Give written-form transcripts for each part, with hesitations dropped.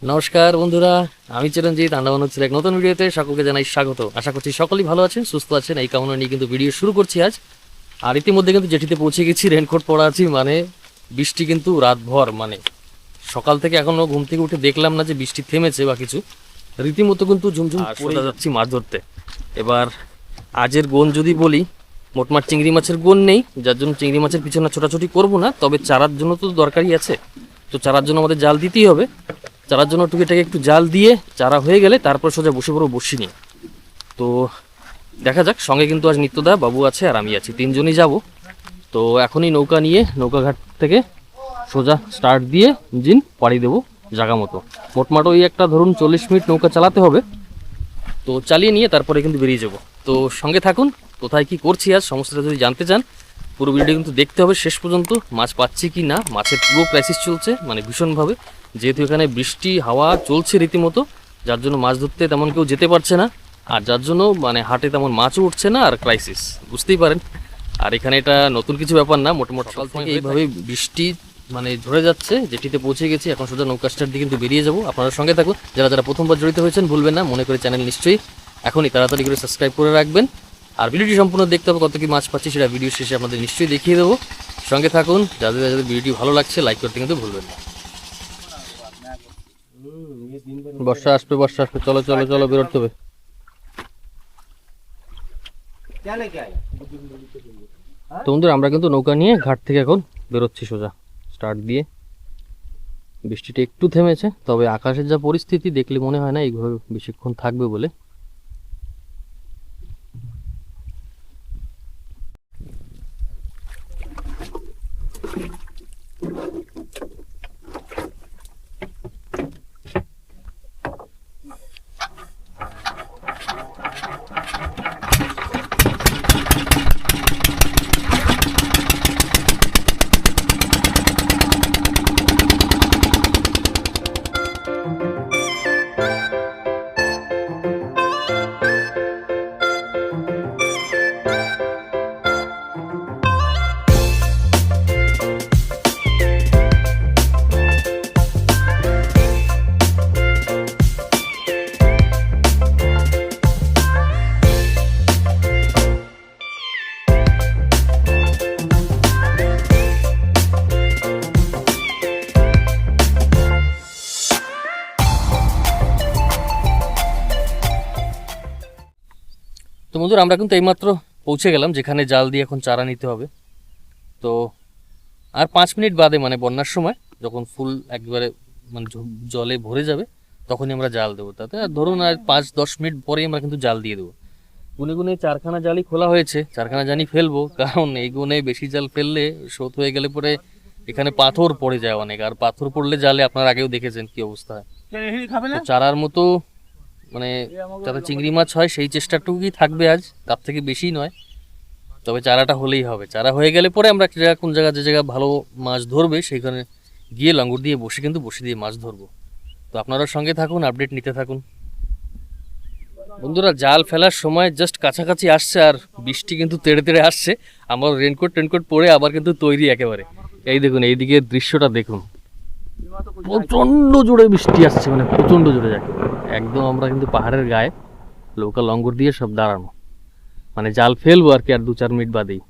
নমস্কার বন্ধুরা, আমি চিরঞ্জিত। আন্দামান হচ্ছে এক নতুন ভিডিওতে সকলকে জানাই স্বাগত। আশা করছি সকলেই ভালো আছেন, সুস্থ আছেন, এই কামনা নিয়ে কিন্তু ভিডিও শুরু করছি আজ। আর ইতিমধ্যে কিন্তু জেটিতে পৌঁছে গেছি, রেনকোট পরা আছি। মানে বৃষ্টি কিন্তু রাতভর, মানে সকাল থেকে এখনো ঘুম থেকে উঠে দেখলাম না যে বৃষ্টি থেমেছে বা কিছু। রীতিমতো কিন্তু ঝুমঝুম পড়ে যাচ্ছি মাছ ধরতে। এবার আজের গোন যদি বলি, মোটমাট চিংড়ি মাছের গোন নেই, যার জন্য চিংড়ি মাছের পিছনে ছোটাছুটি করবো না। তবে চারার জন্য তো দরকারই আছে, তো চারার জন্য আমাদের জাল দিতেই হবে। চারার জন্য টুকিটাকে একটু জাল দিয়ে চারা হয়ে গেলে তারপর সোজা বসে পড়বো বসি নিয়ে। তো দেখা যাক, সঙ্গে কিন্তু আজ নিত্যদা, বাবু আছে আর আমি আছি, তিনজনই যাব। তো এখনই নৌকা নিয়ে নৌকাঘাট থেকে সোজা স্টার্ট দিয়ে ইঞ্জিন পাড়ি দেবো জায়গা মতো। মোটমাট ওই একটা ধরুন 40 মিনিট নৌকা চালাতে হবে। তো চালিয়ে নিয়ে তারপরে কিন্তু বেরিয়ে যাব। তো সঙ্গে থাকুন, কোথায় কি করছি আজ সমস্তটা যদি জানতে চান পুরো ভিডিও কিন্তু দেখতে হবে শেষ পর্যন্ত। মাছ পাচ্ছি কি না, মাছের পুরো ক্রাইসিস চলছে, মানে ভীষণভাবে। যেহেতু এখানে বৃষ্টি হাওয়া চলছে রীতিমতো, যার জন্য মাছ ধরতে তেমন কেউ যেতে পারছে না, আর যার জন্য মানে হাটে তেমন মাছও উঠছে না, আর ক্রাইসিস বুঝতেই পারেন। আর এখানে এটা নতুন কিছু ব্যাপার না, মোটামুটি সকাল থেকে এইভাবে বৃষ্টি মানে ঝরে যাচ্ছে। যেটিতে পৌঁছে গেছি, এখন সোজা নৌকা স্টার্ট দিয়ে কিন্তু বেরিয়ে যাবো। আপনারা সঙ্গে থাকুন, যারা যারা প্রথমবার জড়িত হয়েছেন ভুলবেন না, মনে করে চ্যানেল নিশ্চয়ই এখনই তাড়াতাড়ি করে সাবস্ক্রাইব করে রাখবেন। আর ভিডিওটি সম্পূর্ণ দেখতে হবে, কত কি মাছ পাচ্ছি সেটা ভিডিও শেষে আপনাদের নিশ্চয়ই দেখিয়ে দেবো। সঙ্গে থাকুন, যাদের যাদের ভিডিওটি ভালো লাগছে লাইক করতে কিন্তু ভুলবেন না। বর্ষা আসবে, বর্ষা আসবে, চলো চলো চলো, বেরোতে হবে। তো বন্ধুরা, আমরা কিন্তু নৌকা নিয়ে ঘাট থেকে এখন বেরোচ্ছি সোজা স্টার্ট দিয়ে। বৃষ্টিটা একটু থেমেছে, তবে আকাশের যা পরিস্থিতি দেখলে মনে হয় না এইভাবে বেশিক্ষণ থাকবে বলে। তো বন্ধুরা, আমরা কিন্তু এইমাত্র পৌঁছে গেলাম যেখানে জাল দিয়ে এখন চারা নিতে হবে। তো আর 5 মিনিট বাদে, মানে বন্যার সময় যখন ফুল একবারে মানে জলে ভরে যাবে তখনই আমরা জাল দেবো। তাতে আর ধরুন আর 5-10 মিনিট পরেই আমরা কিন্তু জাল দিয়ে দেবো। গুনে গুনে 4খানা জালই খোলা হয়েছে, 4খানা জালই ফেলবো, কারণ এই গুনে বেশি জাল ফেললে স্রোত হয়ে গেলে পরে এখানে পাথর পড়ে যায় অনেক, আর পাথর পড়লে জালে আপনারা আগেও দেখেছেন কি অবস্থা হয়। চারার মতো মানে যাতে চিংড়ি মাছ হয় সেই চেষ্টাটুকুই থাকবে আজ, তার থেকে বেশি নয়। তবে চারাটা হলেই হবে, চারা হয়ে গেলে পরে আমরা একটা জায়গা, কোন জায়গা যে জায়গা ভালো মাছ ধরবে সেইখানে গিয়ে লাঙ্গর দিয়ে বসে কিন্তু বসে দিয়ে মাছ ধরবো। তো আপনারা সঙ্গে থাকুন, আপডেট নিতে থাকুন। বন্ধুরা, জাল ফেলার সময় জাস্ট কাছাকাছি আসছে আর বৃষ্টি কিন্তু তেড়ে তেড়ে আসছে। আমার রেনকোট পরে আবার কিন্তু তৈরি একেবারে। এই দেখুন, এইদিকে দৃশ্যটা দেখুন, প্রচণ্ড জোরে বৃষ্টি আসছে, মানে প্রচণ্ড জোরে যাকে একদম। আমরা কিন্তু পাহাড়ের গায়ে, নৌকা লঙ্গর দিয়ে সব দাঁড়ানো, মানে জাল ফেলবো আর কি আর 2-4 মিনিট বাদেই।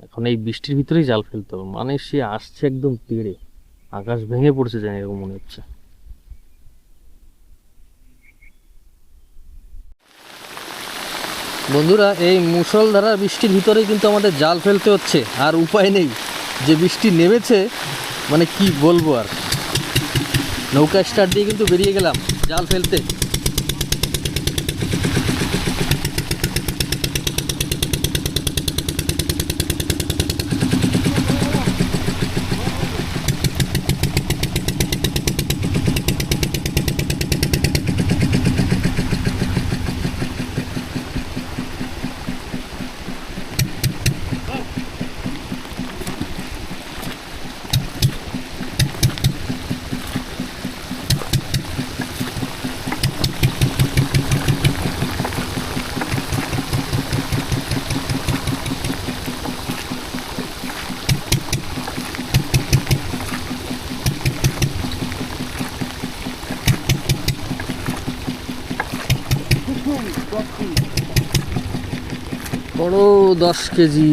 এখন এই বৃষ্টির ভিতরেই জাল ফেলতে হবে, মানে সে আসছে একদম তেড়ে, আকাশ ভেঙে পড়ছে জানি এরকম মনে হচ্ছে। বন্ধুরা, এই মুষলধারা বৃষ্টির ভিতরেই কিন্তু আমাদের জাল ফেলতে হচ্ছে, আর উপায় নেই, যে বৃষ্টি নেমেছে মানে কি বলবো আর। নৌকা স্টার্ট দিয়ে কিন্তু বেরিয়ে গেলাম জাল ফেলতে। বড় 10 কেজি।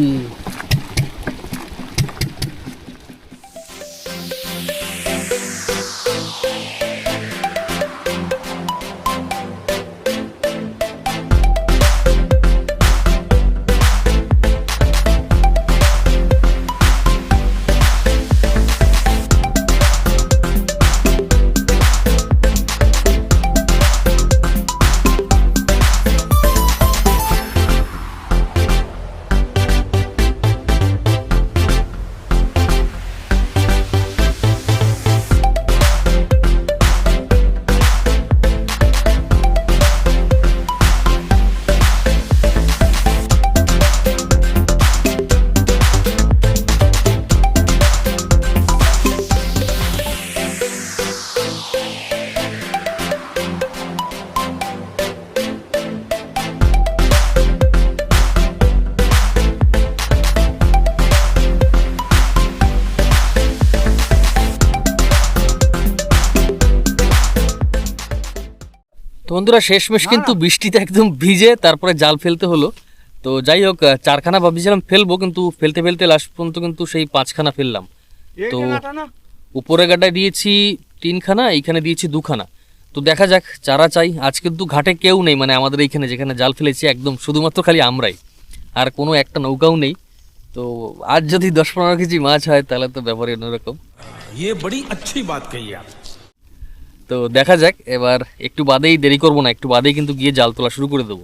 তো বন্ধুরা শেষমেশ কিন্তু বৃষ্টিতে একদম ভিজে তারপরে জাল ফেলতে হলো। তো যাই হোক, 4খানা ভাবছিলাম ফেলবো, কিন্তু ফেলতে ফেলতে লাস্ট পর্যন্ত কিন্তু সেই 5খানা ফেললাম। তো উপরে গাডায় দিয়েছি 3খানা, এইখানে দিয়েছি 2খানা। তো দেখা যাক, চারা চাই। আজ কিন্তু ঘাটে কেউ নেই, মানে আমাদের এইখানে যেখানে জাল ফেলেছি একদম শুধুমাত্র খালি আমরাই, আর কোনো একটা নৌকাও নেই। তো আজ যদি 10-15 কেজি মাছ হয় তাহলে তো ব্যাপারই অন্যরকম। তো দেখা যাক, এবার একটু বাদেই, দেরি করবো না, একটু বাদেই কিন্তু গিয়ে জাল তোলা শুরু করে দেবো,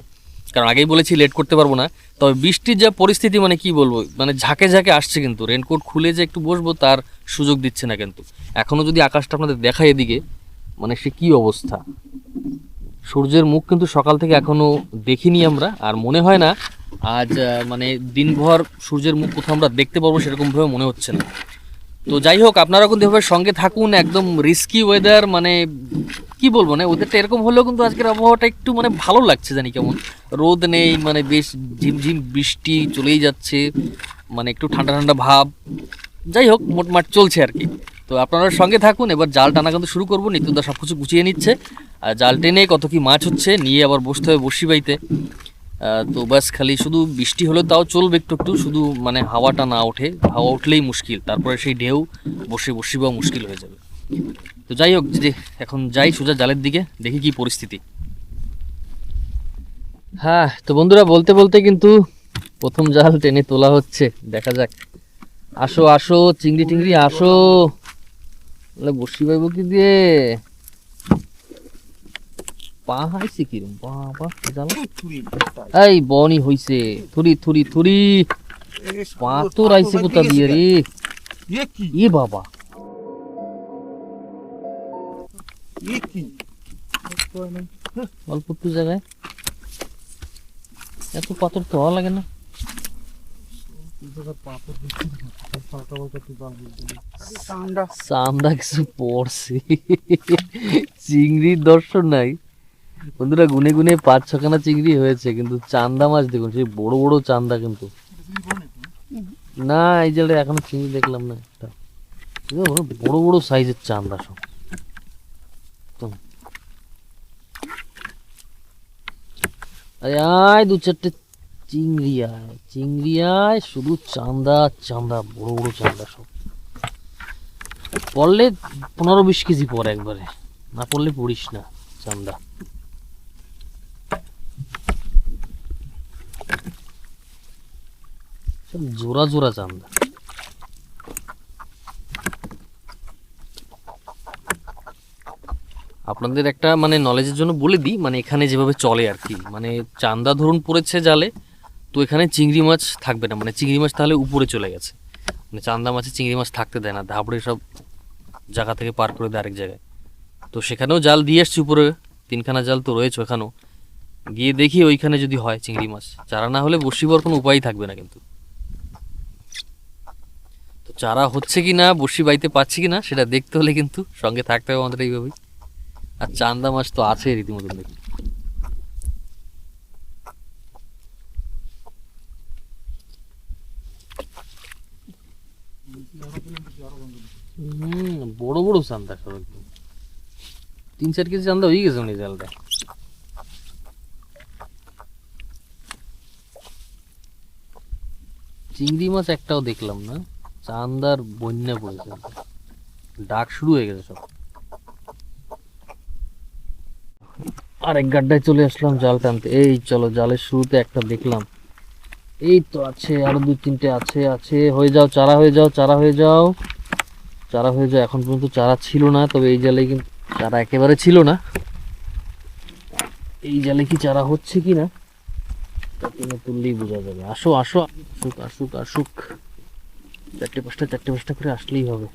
কারণ আগেই বলেছি লেট করতে পারবো না। তবে বৃষ্টির যা পরিস্থিতি, মানে কি বলবো, মানে ঝাঁকে ঝাঁকে আসছে, কিন্তু রেনকোট খুলে যে একটু বসবো তার সুযোগ দিচ্ছে না। কিন্তু এখনও যদি আকাশটা আপনাদের দেখায় এদিকে, মানে সে কি অবস্থা, সূর্যের মুখ কিন্তু সকাল থেকে এখনও দেখিনি আমরা, আর মনে হয় না আজ মানে দিনভর সূর্যের মুখ কোথাও আমরা দেখতে পারবো সেরকমভাবে মনে হচ্ছে না। তো যাই হোক, আপনারা কিন্তু এভাবে সঙ্গে থাকুন। একদম রিস্কি ওয়েদার, মানে কি বলবো, না ওয়েদারটা এরকম হলেও কিন্তু আজকের আবহাওয়াটা একটু মানে ভালো লাগছে, জানি কেমন, রোদ নেই, মানে বেশ ঝিমঝিম বৃষ্টি চলেই যাচ্ছে, মানে একটু ঠান্ডা ঠান্ডা ভাব। যাই হোক, মোটমাট চলছে আর কি। তো আপনারা সঙ্গে থাকুন, এবার জাল টানা কিন্তু শুরু করবো। নিত্যদা সব কিছু গুছিয়ে নিচ্ছে, আর জাল টেনে কত কি মাছ হচ্ছে নিয়ে আবার বসতে হবে বসি বাইতে। তো বাস খালি শুধু বৃষ্টি হলে তাও চলবে একটু একটু, শুধু মানে হাওয়াটা না ওঠে, হাওয়া উঠলেই মুশকিল, তারপরে সেই ঢেউ বসিবা মুশকিল হয়ে যাবে। তো যাই হোক, যে এখন যাই সোজা জালের দিকে, দেখি কি পরিস্থিতি। হ্যাঁ, তো বন্ধুরা বলতে বলতে কিন্তু প্রথম জাল টেনে তোলা হচ্ছে, দেখা যাক। আসো আসো চিংড়ি টিংড়ি আসো, বসি পাইব কি দিয়ে, পা হাইছে কিরম বাবা, এই বনি হইছে, থুরি থুরি থুরি, পা তো রাইছে কোথা দিয়ে রে, ই বাবা, অল্প একটু জায়গায় এত পাথর তো হওয়া লাগে না। চান্দা কিছু পড়ছে, চিংড়ির দর্শন নাই বন্ধুরা, গুনে গুনে 5-6খানা চিংড়ি হয়েছে, কিন্তু চান্দা মাছ দেখুন, সেই বড় বড় চান্দা। কিন্তু না, এই জায়গাটা এখনো চিংড়ি দেখলাম না একটা, বড় বড় সাইজের চান্দা সব। আরে আয় 2-4টে চিংড়ি আয়, চিংড়ি আয়, শুধু চান্দা চান্দা, বড় বড় চান্দা সব। পড়লে 15-20 কেজি পরে একবারে, না পড়লে পড়িস না চান্দা। সব জোড়া জোড়া চান্দা। আপনাদের একটা মানে নলেজের জন্য বলে দিই, মানে এখানে যেভাবে চলে আর কি, মানে চান্দা ধরুন পড়েছে জালে, তো এখানে চিংড়ি মাছ থাকবে না, মানে চিংড়ি মাছ তাহলে উপরে চলে গেছে, মানে চান্দা মাছে চিংড়ি মাছ থাকতে দেয় না, ধাবড়ে সব জায়গা থেকে পার করে দেয় আরেক জায়গায়। তো সেখানেও জাল দিয়ে এসছি উপরে, 3খানা জাল তো রয়েছে ওখানেও, গিয়ে দেখি ওইখানে যদি হয় চিংড়ি মাছ, চারা না হলে বসিবার কোনো উপায়ই থাকবে না। কিন্তু তো চারা হচ্ছে কি না, বসি বাইতে পাচ্ছি কি না সেটা দেখতে হলে কিন্তু সঙ্গে থাকতে হবে আমাদের এইভাবেই। আর চান্দা মাছ তো আছে রীতিমতন দেখি। বড় বড় চান্দা সব, 3-4 কেজি চান্দা হয়ে গেছে মানে জালটা। চিংড়ি মাছ একটাও দেখলাম না। চান্দার বন্যা পড়েছে, ডাক শুরু হয়ে গেছে সব। আরেক গাড্ডায় চলে আসলাম জাল টানতে। এই চলো, জালের শুরুতে একটা দেখলাম। এই তো আছে, আরো 2-3টে আছে। আছে, হয়ে যাও, চারা হয়ে যাও, চারা হয়ে যাও, চারা হয়ে যাও। এখন পর্যন্ত চারা ছিল না, তবে এই জালে কিন্তু চারা একেবারে ছিল না। এই জালে কি চারা হচ্ছে কি না তা তুমি তুললেই বোঝা যাবে। আসো আসো, আসুক আসুক আসুক, 4-5টা করে আসলেই হবে।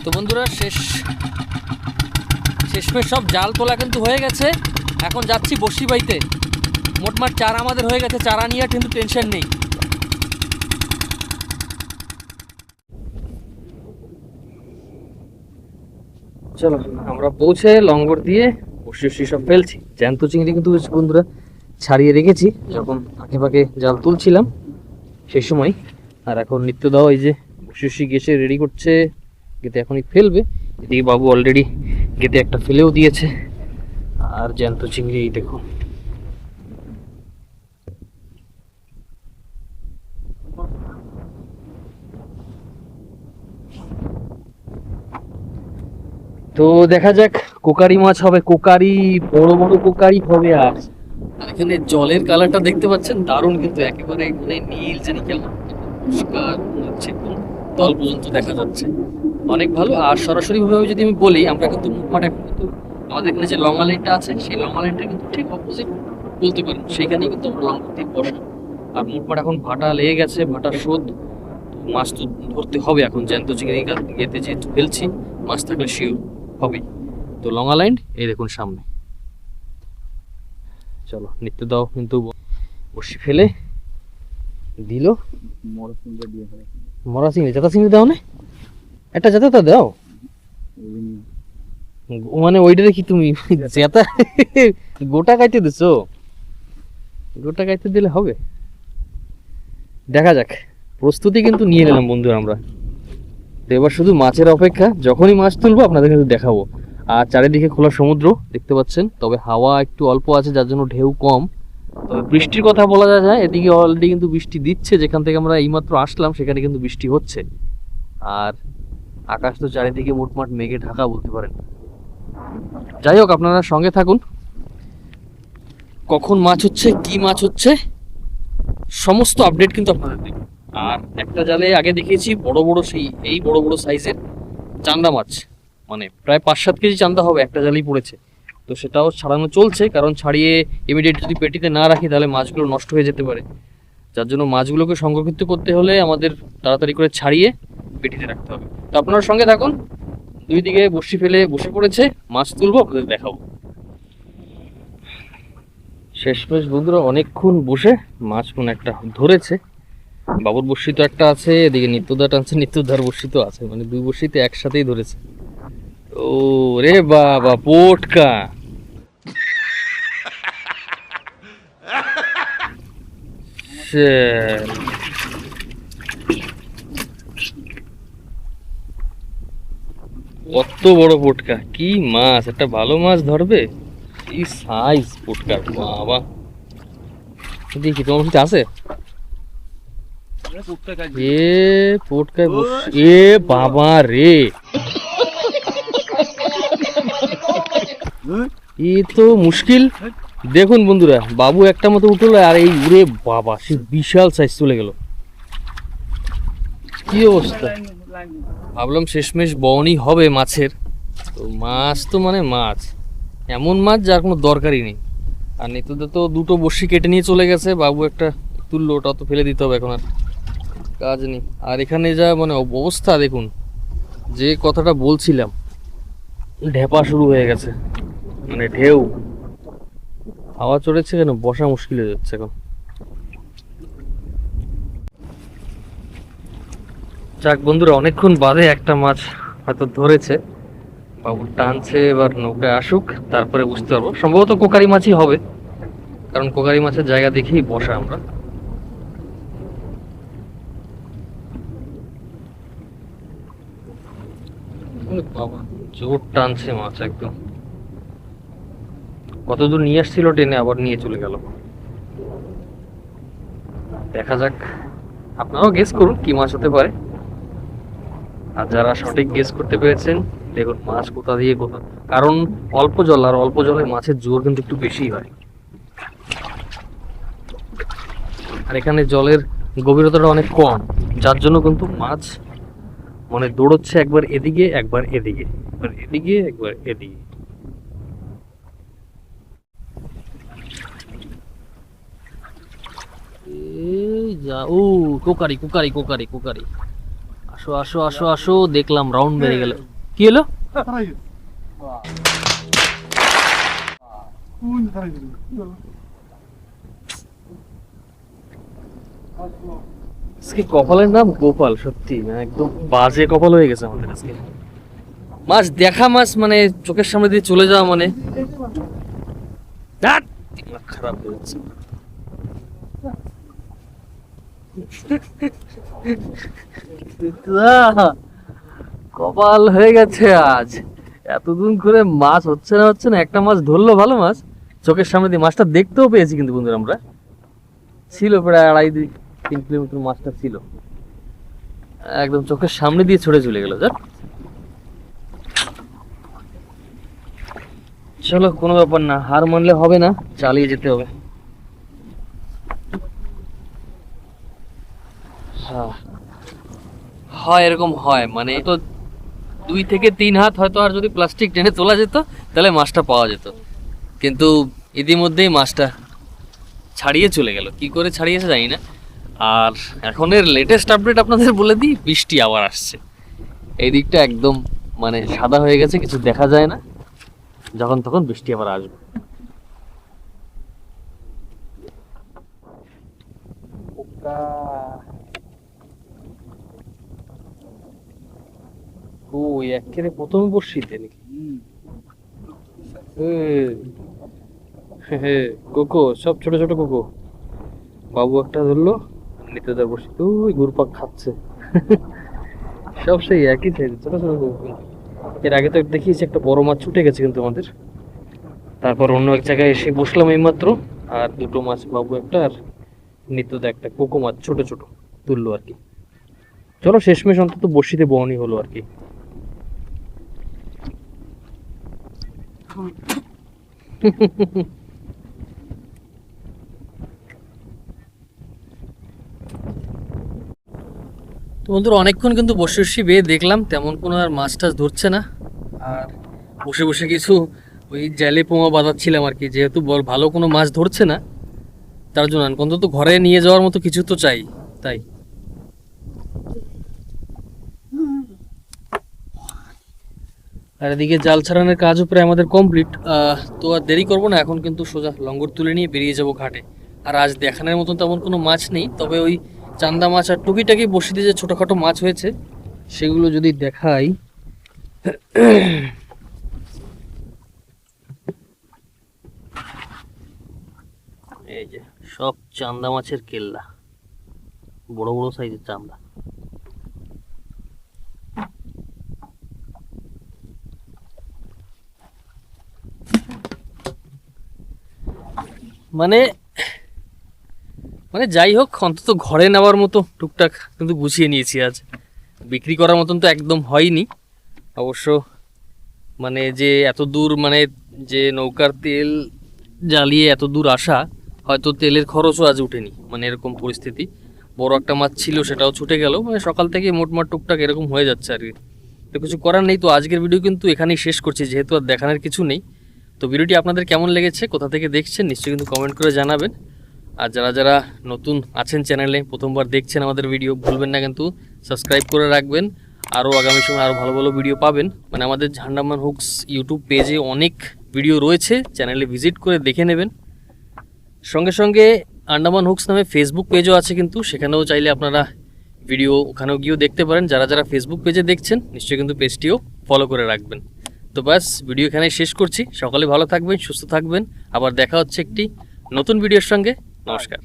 তো বন্ধুরা, শেষমেশ সব জাল তোলা কিন্তু হয়ে গেছে। এখন যাচ্ছি বসি বাইতে। মোটমাট চারা আমাদের হয়ে গেছে, চারা নিয়ে কিন্তু টেনশন নেই। চলো, আমরা পৌঁছে লঙ্গর দিয়ে বসি সব ফেলছি। জ্যান্ত চিংড়ি কিন্তু বন্ধুরা ছাড়িয়ে রেখেছি যখন ফাঁকে ফাঁকে জাল তুলছিলাম সেই সময়। আর এখন নিত্য দাও এই যে বসি গেছে, রেডি করছে, গেতে এখনই ফেলবে। এদিকে বাবু অলরেডি গেতে একটা ফেলেও দিয়েছে। আর জ্যান্ত চিংড়ি এই দেখো। তো দেখা যাক, কোকারি মাছ হবে, কোকারি, বড় বড় কোকারি হবে। আর এখানে জলের কালারটা দেখতে পাচ্ছেন, দারুণ কিন্তু, একেবারে মানে নীল জানি কেমন পরিষ্কার হচ্ছে, তল পর্যন্ত দেখা যাচ্ছে, অনেক ভালো। আর সরাসরি ভাবে যদি আমি বলি, আমরা কিন্তু মুখমাঠ এখন কিন্তু আমাদের এখানে যে লঙ্গা লাইনটা আছে সেই লঙ্গা লাইনটা কিন্তু ঠিক অপোজিট বলতে পারেন, সেইখানে কিন্তু আমরা লঙ্গর দিয়ে বসা। আর মুখমাঠ এখন ভাটা লেগে গেছে, ভাটার স্রোত, মাছ তো ধরতে হবে এখন। জ্যান্ত চিংড়ি গেতে যেহেতু ফেলছি, মাছ থাকলে শিওর হবেই। তো লঙ্গা লাইন এই দেখুন সামনে। চলো, নিত্য দাও কিন্তু বসি ফেলে দিল। মরা চিংড়ি, জাতা চিংড়ি দাও না, একটা জাতা দাও। মানে ওইটা দেখি তুমি জেতা গোটা কাইতে দিছো, গোটা কাইতে দিলে হবে। দেখা যাক, প্রস্তুতি কিন্তু নিয়ে নিলাম বন্ধু আমরা। তো এবার শুধু মাছের অপেক্ষা, যখনই মাছ তুলবো আপনাদের কিন্তু দেখাবো। আর চারিদিকে খোলা সমুদ্র দেখতে পাচ্ছেন, তবে হাওয়া একটু অল্প আছে যার জন্য ঢেউ কম। তবে বৃষ্টির কথা বলা যায়, এদিকে অলরেডি কিন্তু বৃষ্টি দিচ্ছে। যেখান থেকে আমরা এইমাত্র আসলাম সেখানে কিন্তু বৃষ্টি হচ্ছে। আর আকাশ তো চারিদিকে মোটমাট মেঘে ঢাকা বলতে পারেন। যাই হোক, আপনারা সঙ্গে থাকুন, কখন মাছ হচ্ছে, কি মাছ হচ্ছে, সমস্ত আপডেট কিন্তু আপনাদের দেব। আর একটা জালে আগে দেখিয়েছি বড় বড়, সেই এই বড় বড় সাইজের চান্দা মাছ, মানে প্রায় 5-7 কেজি চান্দা হবে, একটা জালেই পড়েছে। তো সেটাও ছাড়ানো চলছে, কারণ ছাড়িয়ে ইমিডিয়েট যদি পেটিতে না রাখি তাহলে মাছগুলো নষ্ট হয়ে যেতে পারে। যার জন্য মাছগুলোকে সংরক্ষিত করতে হলে আমাদের তাড়াতাড়ি করে ছাড়িয়ে পেটিতে রাখতে হবে। তো আপনার সঙ্গে থাকুন, দুই দিকে বসি ফেলে বসে পড়েছে, মাছ তুলবো, আপনাদের দেখাবো। শেষমেশ বন্ধুরা অনেকক্ষণ বসে মাছ কোন একটা ধরেছে। বাবুর বড়শি তো একটা আছে, এদিকে নিত্যদা টানছে, নিত্যদার বড়শি তো আছে, মানে দুই বড়শিতে একসাথেই ধরেছে। ও রে বাবা, পোটকা! কত বড় পোটকা! কি মাছ, একটা ভালো মাছ ধরবে, কি সাইজ পোটকার বাবা! দেখি তোমার বড়শিতে আছে? এ পোটকায় বসে, এ বাবা রে, এ তো মুশকিল। দেখুন বন্ধুরা, বাবু একটা মতো উঠলো, আর এই উড়ে বাবা, সে বিশাল সাইজ চলে গেল। কি অবস্থা! ভাবলাম শেষমেশ বওনি হবে মাছের, তো মাছ তো মানে মাছ, এমন মাছ যার কোনো দরকারই নেই। আর নিত্যদা তো দুটো বড়শি কেটে নিয়ে চলে গেছে, বাবু একটা তুললো, ওটা তো ফেলে দিতে হবে, এখন আর কাজ নেই। আর এখানে যা মানে অবস্থা দেখুন, যে কথাটা বলছিলাম, ঢেপা শুরু হয়ে গেছে, মানে ঢেউ, হাওয়া চড়েছে, কেন বসা মুশকিল হয়ে যাচ্ছে এখন। যাক বন্ধুরা, অনেকক্ষণ বাদে একটা মাছ হয়তো ধরেছে, বাবু টানছে, এবার নৌকায় আসুক তারপরে বুঝতে পারবো। সম্ভবত কোকারি মাছই হবে, কারণ কোকারি মাছের জায়গা দেখেই বসা আমরা। বাবা জোর টানছে মাছ একদম। কতদূর নিয়ে আসছিল টেনে আবার নিয়ে চলে গেল। দেখা যাক, আপনারাও গেস করুন কি মাছ হতে পারে। আর যারা সঠিক গেস করতে পেরেছেন দেখুন মাছ কোথা দিয়ে কোথা, কারণ অল্প জল আর অল্প জলে মাছের জোর কিন্তু একটু বেশি হয়। আর এখানে জলের গভীরতাটা অনেক কম, যার জন্য কিন্তু মাছ মানে দৌড়চ্ছে একবার এদিকে একবার এদিকে, একবার এদিকে একবার এদিকে। এই যা, ও কোকারি কোকারি কোকারি কোকারি, আসো আসো আসো আসো, দেখলাম রাউন্ড বেড়ে গেল। কি হলো? আজকে কপালের নাম গোপাল, সত্যি মানে একদম বাজে কপাল হয়ে গেছে আমাদের আজকে। মাছ দেখা, মাছ মানে চোখের সামনে দিয়ে চলে যাওয়া মানে ধ্যাৎ, দিমাগ খারাপ হয়ে যাচ্ছে। কপাল হয়ে গেছে আজ, এতদিন করে মাছ হচ্ছে না, একটা মাছ ধরলো ভালো মাছ চোখের সামনে দিয়ে। মাছটা দেখতেও পেয়েছি কিন্তু বন্ধুরা, আমরা ছিল প্রায় 2.5-3 কিলোমিটার, মাছটা ছিল একদম চোখের সামনে দিয়ে ছড়ে চলে গেল। যাক চলো, কোনো ব্যাপার না, হার মানলে হবে না, চালিয়ে যেতে হবে। হয় এরকম হয়, মানে তো 2 থেকে 3 হাত হয়তো আর যদি প্লাস্টিক টেনে তোলা যেত তাহলে মাছটা পাওয়া যেত, কিন্তু ইতিমধ্যেই মাছটা ছাড়িয়ে চলে গেল। কি করে ছাড়িয়েছে জানি না। আর এখন এর লেটেস্ট আপডেট আপনাদের বলে দিই, বৃষ্টি আবার আসছে। এই দিকটা একদম মানে সাদা হয়ে গেছে, কিছু দেখা যায় না, যখন তখন বৃষ্টি আবার আসবে। ও একেবারে প্রথমে বর্ষিতে নাকি? কোকো, সব ছোট ছোট কোকো। বাবু একটা ধরলো, নিতেদার বর্ষিতে ওই ঘুরপাক খাচ্ছে। সব সেই একই সাইজ, ছোট ছোট কোকো। এর আগে তো দেখিয়েছি একটা বড় মাছ ছুটে গেছে কিন্তু আমাদের। তারপর অন্য এক জায়গায় এসে বসলাম এইমাত্র, আর দুটো মাছ, বাবু একটা আর নিত্যদা একটা, কোকো মাছ ছোট ছোট তুললো আর কি। চলো শেষমেশ অন্তত বর্ষিতে বহনই হলো আর কি। তো বন্ধুরা অনেকক্ষণ কিন্তু বসে বসে বেয়ে দেখলাম, তেমন কোনো আর মাছ টাছ ধরছে না। আর বসে বসে কিছু ওই জালে পোমা বাঁধাচ্ছিলাম আর কি, যেহেতু ভালো কোনো মাছ ধরছে না তার জন্য অন্তত ঘরে নিয়ে যাওয়ার মতো কিছু তো চাই, তাই। আর এদিকে জাল ছাড়ানোর কাজও প্রায় আমাদের কমপ্লিট। তো আর দেরি করবো না, এখন কিন্তু সোজা লঙ্গর তুলে নিয়ে বেরিয়ে যাব ঘাটে। আর আজ দেখানোর মতন তেমন কোনো মাছ নেই, তবে ওই চান্দা মাছ আর টুকিটাকি বসিতে যে ছোটোখাটো মাছ হয়েছে সেগুলো যদি দেখাই। এই যে সব চান্দা মাছের কেল্লা, বড় বড় সাইজের চান্দা। মানে মানে যাই হোক, অন্তত ঘরে নেওয়ার মতো টুকটাক কিন্তু গুছিয়ে নিয়েছি আজ। বিক্রি করার মতন তো একদম হয়নি অবশ্য, মানে যে এত দূর, মানে যে নৌকার তেল জ্বালিয়ে এত দূর আসা, হয়তো তেলের খরচও আজ উঠেনি, মানে এরকম পরিস্থিতি। বড় একটা মাছ ছিল সেটাও ছুটে গেল, মানে সকাল থেকে মোটমাট টুকটাক এরকম হয়ে যাচ্ছে আর কি। তো কিছু করার নেই। তো আজকের ভিডিও কিন্তু এখানেই শেষ করছি, যেহেতু আর দেখানোর কিছু নেই। তো ভিডিওটি আপনাদের কেমন লেগেছে, কোথা থেকে দেখছেন নিশ্চয়ই কিন্তু কমেন্ট করে জানাবেন। আর যারা যারা নতুন আছেন চ্যানেলে, প্রথমবার দেখছেন আমাদের ভিডিও, ভুলবেন না কিন্তু সাবস্ক্রাইব করে রাখবেন। আরও আগামী সময় আরও ভালো ভালো ভিডিও পাবেন। মানে আমাদের আন্ডামান হুকস ইউটিউব পেজে অনেক ভিডিও রয়েছে, চ্যানেলে ভিজিট করে দেখে নেবেন। সঙ্গে সঙ্গে আন্ডামান হুকস নামে ফেসবুক পেজও আছে কিন্তু, সেখানেও চাইলে আপনারা ভিডিও ওখানেও গিয়েও দেখতে পারেন। যারা যারা ফেসবুক পেজে দেখছেন নিশ্চয়ই কিন্তু পেজটিও ফলো করে রাখবেন। তো ব্যাস, ভিডিও এখানেই শেষ করছি। সকলে ভালো থাকবেন, সুস্থ থাকবেন। আবার দেখা হচ্ছে একটি নতুন ভিডিওর সঙ্গে। নমস্কার।